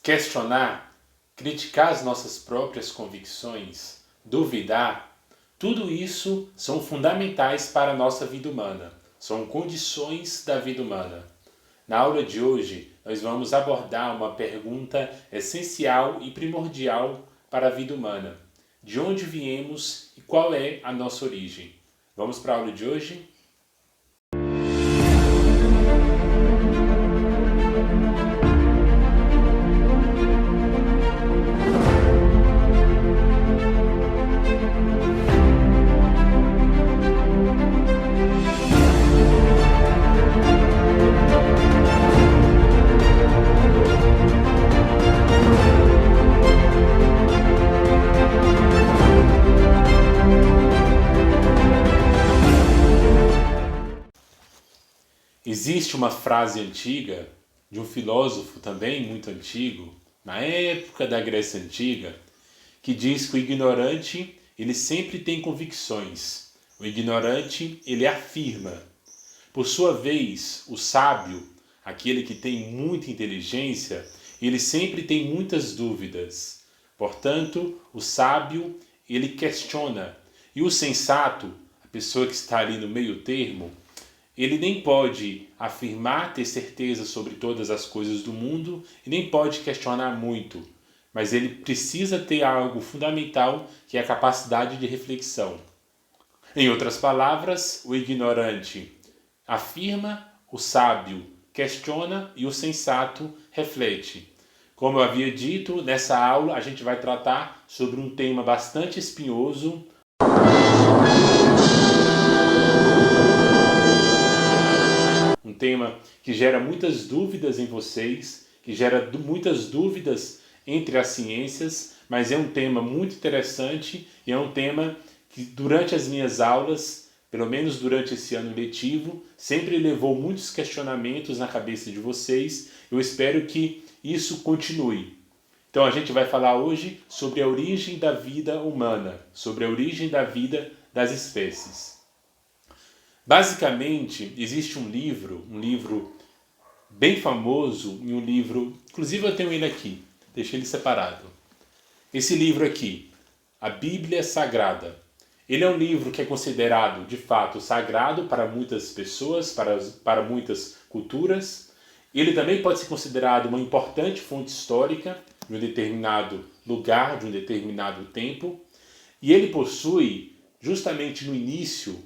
questionar, criticar as nossas próprias convicções, duvidar, tudo isso são fundamentais para a nossa vida humana, são condições da vida humana. Na aula de hoje, nós vamos abordar uma pergunta essencial e primordial para a vida humana. De onde viemos e qual é a nossa origem? Vamos para a aula de hoje? Existe uma frase antiga, de um filósofo também muito antigo, na época da Grécia Antiga, que diz que o ignorante, ele sempre tem convicções. O ignorante, ele afirma. Por sua vez, o sábio, aquele que tem muita inteligência, ele sempre tem muitas dúvidas. Portanto, o sábio, ele questiona. E o sensato, a pessoa que está ali no meio termo, ele nem pode afirmar ter certeza sobre todas as coisas do mundo e nem pode questionar muito, mas ele precisa ter algo fundamental, que é a capacidade de reflexão. Em outras palavras, o ignorante afirma, o sábio questiona e o sensato reflete. Como eu havia dito, nessa aula a gente vai tratar sobre um tema bastante espinhoso, um tema que gera muitas dúvidas em vocês, que gera muitas dúvidas entre as ciências, mas é um tema muito interessante e é um tema que durante as minhas aulas, pelo menos durante esse ano letivo, sempre levou muitos questionamentos na cabeça de vocês. Eu espero que isso continue. Então a gente vai falar hoje sobre a origem da vida humana, sobre a origem da vida das espécies. Basicamente, existe um livro bem famoso, e um livro, inclusive eu tenho ele aqui, deixei ele separado. Esse livro aqui, a Bíblia Sagrada. Ele é um livro que é considerado, de fato, sagrado para muitas pessoas, para muitas culturas. Ele também pode ser considerado uma importante fonte histórica de um determinado lugar, de um determinado tempo. E ele possui, justamente no início,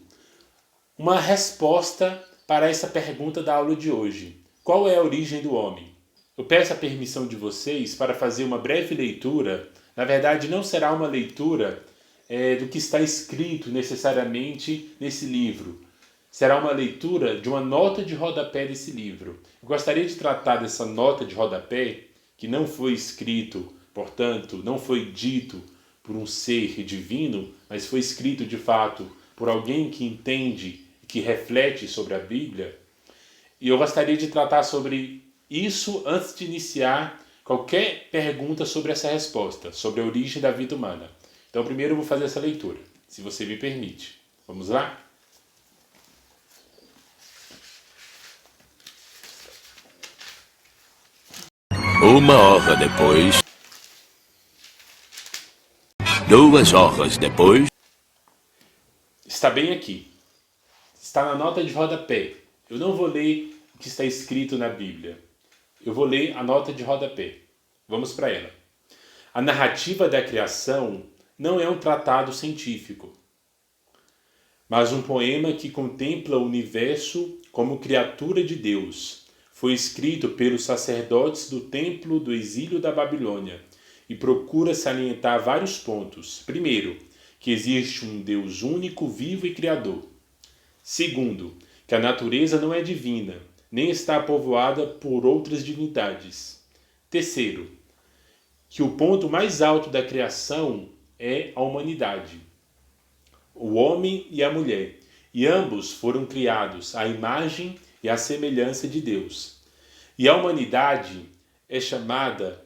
uma resposta para essa pergunta da aula de hoje. Qual é a origem do homem? Eu peço a permissão de vocês para fazer uma breve leitura. Na verdade, não será uma leitura do que está escrito necessariamente nesse livro. Será uma leitura de uma nota de rodapé desse livro. Eu gostaria de tratar dessa nota de rodapé, que não foi escrito, portanto, não foi dito por um ser divino, mas foi escrito de fato por alguém que entende, que reflete sobre a Bíblia. E eu gostaria de tratar sobre isso antes de iniciar qualquer pergunta sobre essa resposta, sobre a origem da vida humana. Então primeiro eu vou fazer essa leitura, se você me permite. Vamos lá? Uma hora depois. 2 horas depois. Está bem aqui. Está na nota de rodapé. Eu não vou ler o que está escrito na Bíblia. Eu vou ler a nota de rodapé. Vamos para ela. A narrativa da criação não é um tratado científico, mas um poema que contempla o universo como criatura de Deus. Foi escrito pelos sacerdotes do templo do exílio da Babilônia e procura salientar vários pontos. Primeiro, que existe um Deus único, vivo e criador. Segundo, que a natureza não é divina, nem está povoada por outras divindades. Terceiro, que o ponto mais alto da criação é a humanidade, o homem e a mulher, e ambos foram criados à imagem e à semelhança de Deus. E a humanidade é chamada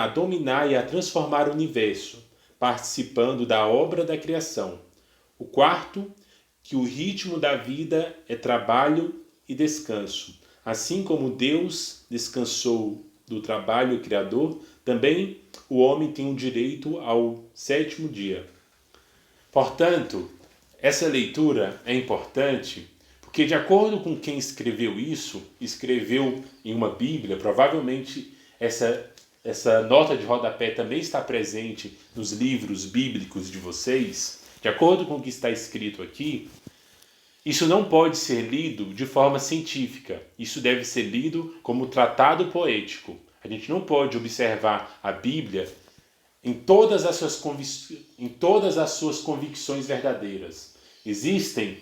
a dominar e a transformar o universo, participando da obra da criação. O quarto, que o ritmo da vida é trabalho e descanso, Assim como Deus descansou do trabalho criador, também o homem tem o direito ao 7º dia. Portanto, essa leitura é importante porque, de acordo com quem escreveu isso, escreveu em uma Bíblia, provavelmente essa nota de rodapé também está presente nos livros bíblicos de vocês. De acordo com o que está escrito aqui, isso não pode ser lido de forma científica. Isso deve ser lido como tratado poético. A gente não pode observar a Bíblia em todas as suas convicções verdadeiras. Existem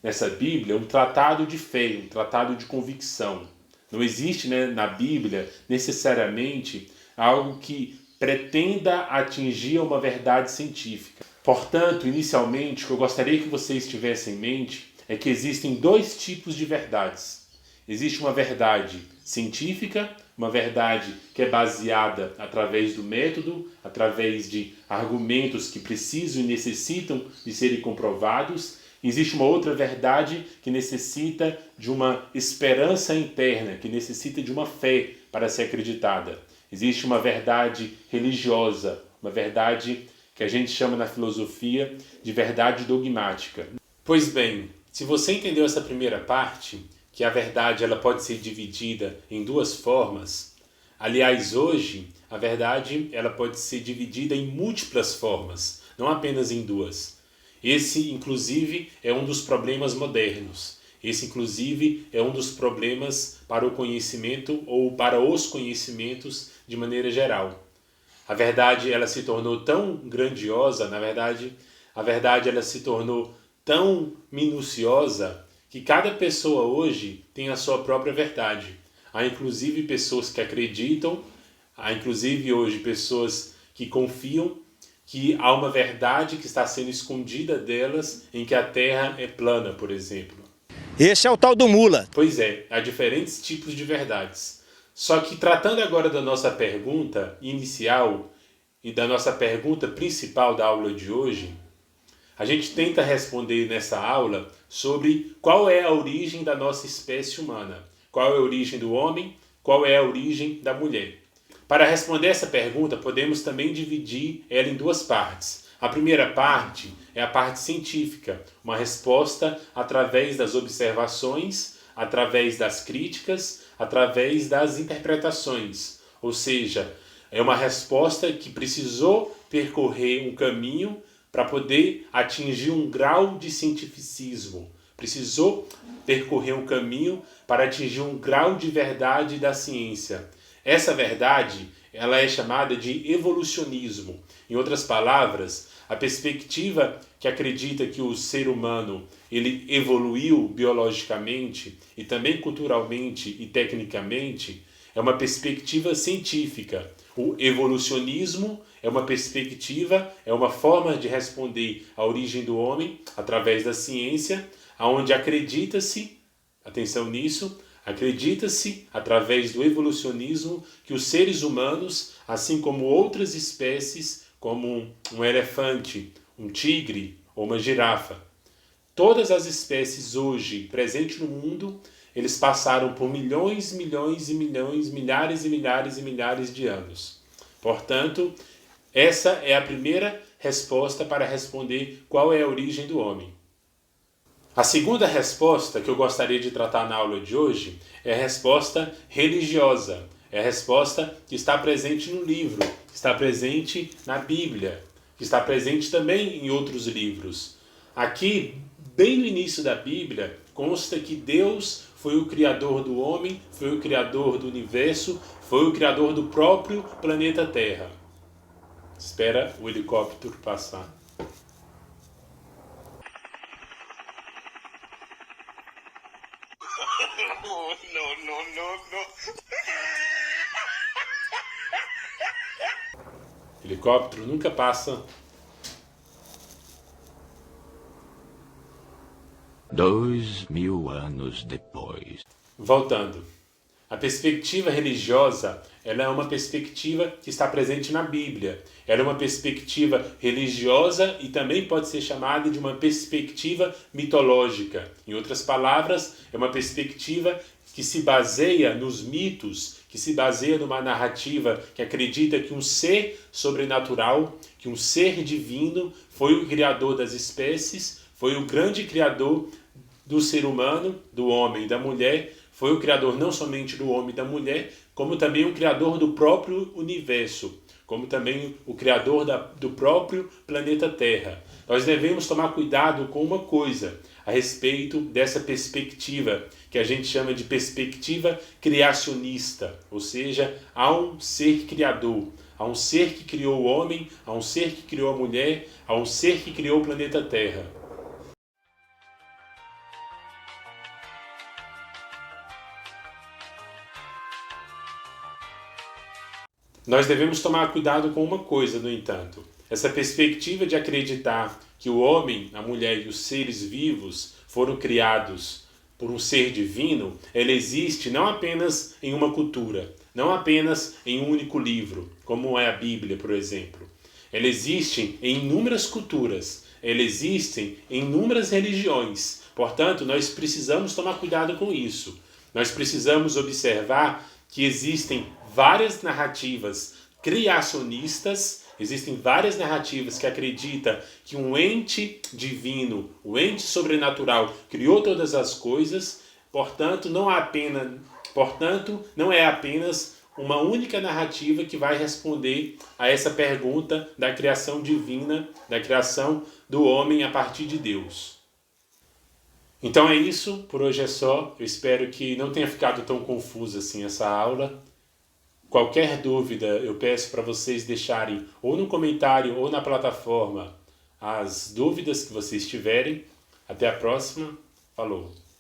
nessa Bíblia um tratado de fé, um tratado de convicção. Não existe, na Bíblia necessariamente algo que pretenda atingir uma verdade científica. Portanto, inicialmente, o que eu gostaria que vocês tivessem em mente é que existem 2 tipos de verdades. Existe uma verdade científica, uma verdade que é baseada através do método, através de argumentos que precisam e necessitam de serem comprovados. Existe uma outra verdade que necessita de uma esperança interna, que necessita de uma fé para ser acreditada. Existe uma verdade religiosa, uma verdade que a gente chama na filosofia de verdade dogmática. Pois bem, se você entendeu essa primeira parte, que a verdade ela pode ser dividida em 2 formas, aliás, hoje, a verdade ela pode ser dividida em múltiplas formas, não apenas em 2. Esse, inclusive, é um dos problemas modernos. Esse, inclusive, é um dos problemas para o conhecimento ou para os conhecimentos de maneira geral. A verdade ela se tornou tão grandiosa, na verdade, a verdade ela se tornou tão minuciosa que cada pessoa hoje tem a sua própria verdade. Há inclusive pessoas que acreditam, há inclusive hoje pessoas que confiam que há uma verdade que está sendo escondida delas em que a Terra é plana, por exemplo. Esse é o tal do mula. Pois é, há diferentes tipos de verdades. Só que tratando agora da nossa pergunta inicial e da nossa pergunta principal da aula de hoje, a gente tenta responder nessa aula sobre qual é a origem da nossa espécie humana, qual é a origem do homem, qual é a origem da mulher. Para responder essa pergunta, podemos também dividir ela em 2 partes. A primeira parte é a parte científica, uma resposta através das observações, através das críticas, através das interpretações. Ou seja, é uma resposta que precisou percorrer um caminho para poder atingir um grau de cientificismo. Precisou percorrer um caminho para atingir um grau de verdade da ciência. Essa verdade, ela é chamada de evolucionismo. Em outras palavras, a perspectiva que acredita que o ser humano ele evoluiu biologicamente e também culturalmente e tecnicamente é uma perspectiva científica. O evolucionismo é uma perspectiva, é uma forma de responder à origem do homem através da ciência, onde acredita-se, atenção nisso, acredita-se, através do evolucionismo, que os seres humanos, assim como outras espécies, como um elefante, um tigre ou uma girafa, todas as espécies hoje presentes no mundo, eles passaram por milhões, milhões e milhões, milhares e milhares e milhares de anos. Portanto, essa é a primeira resposta para responder qual é a origem do homem. A segunda resposta que eu gostaria de tratar na aula de hoje é a resposta religiosa. É a resposta que está presente no livro, que está presente na Bíblia, que está presente também em outros livros. Aqui, bem no início da Bíblia, consta que Deus foi o criador do homem, foi o criador do universo, foi o criador do próprio planeta Terra. Espera o helicóptero passar. Helicóptero nunca passa. 2000 anos depois. Voltando. A perspectiva religiosa, ela é uma perspectiva que está presente na Bíblia. Ela é uma perspectiva religiosa e também pode ser chamada de uma perspectiva mitológica. Em outras palavras, é uma perspectiva que se baseia nos mitos, que se baseia numa narrativa que acredita que um ser sobrenatural, que um ser divino foi o criador das espécies, foi o grande criador do ser humano, do homem e da mulher, foi o criador não somente do homem e da mulher, como também o criador do próprio universo, como também o criador do próprio planeta Terra. Nós devemos tomar cuidado com uma coisa a respeito dessa perspectiva, que a gente chama de perspectiva criacionista, ou seja, há um ser criador, há um ser que criou o homem, há um ser que criou a mulher, há um ser que criou o planeta Terra. Nós devemos tomar cuidado com uma coisa, no entanto. Essa perspectiva de acreditar que o homem, a mulher e os seres vivos foram criados por um ser divino, ela existe não apenas em uma cultura, não apenas em um único livro, como é a Bíblia, por exemplo. Ela existe em inúmeras culturas, ela existe em inúmeras religiões. Portanto, nós precisamos tomar cuidado com isso. Nós precisamos observar que existem várias narrativas criacionistas, existem várias narrativas que acreditam que um ente divino, o ente sobrenatural, criou todas as coisas, portanto, não é apenas uma única narrativa que vai responder a essa pergunta da criação divina, da criação do homem a partir de Deus. Então é isso, por hoje é só. Eu espero que não tenha ficado tão confusa assim essa aula. Qualquer dúvida eu peço para vocês deixarem ou no comentário ou na plataforma as dúvidas que vocês tiverem. Até a próxima. Falou!